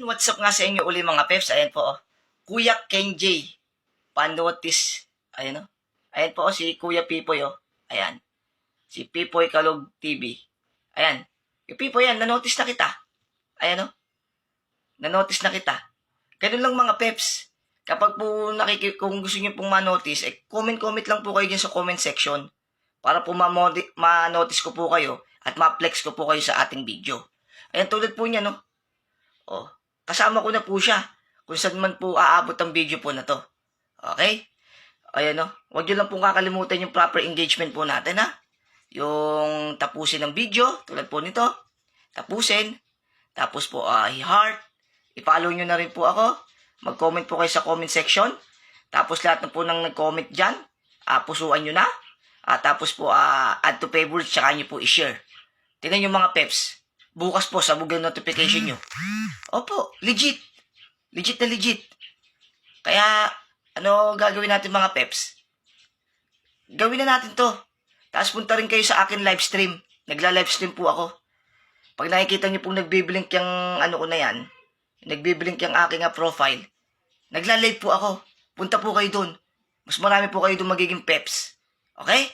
What's up nga sa inyo uli mga peps? Ayan po, oh. Kuya Ken J. Panotis. Ayan, oh. Ayan po, oh, si Kuya Pipoy, oh. Ayan. Si Pipoy Kalog TV. Ayan. Yung Pipoy yan, nanotice na kita. Ayan, oh. Nanotice na kita. Ganun lang mga peps. Kapag po kung gusto niyo pong manotice, comment lang po kayo dyan sa comment section. Para po ma-notice ko po kayo at ma-flex ko po kayo sa ating video. Ayan, tulad po niya, no? Oh, kasama ko na po siya kung saan man po aabot ang video po na to. Okay? Ayan, no? Huwag nyo lang pong kakalimutan yung proper engagement po natin, ha? Yung tapusin ng video, tulad po nito. Tapusin. Tapos po, i-heart. I-follow nyo na rin po ako. Mag-comment po kayo sa comment section. Tapos lahat na po nang nag-comment dyan, pusuan nyo na. Tapos po, add to favorites, tsaka nyo po i-share. Tingnan nyo mga peps. Bukas po, sabog yung notification nyo. Opo, legit. Legit na legit. Kaya, ano gagawin natin mga peps? Gawin na natin to. Tapos punta rin kayo sa akin live stream. Nagla-livestream po ako. Pag nakikita nyo pong nagbiblink yung ano ko na yan, nagbiblink yung aking profile, nagla-live po ako. Punta po kayo dun. Mas marami po kayo dun magiging peps. Okay?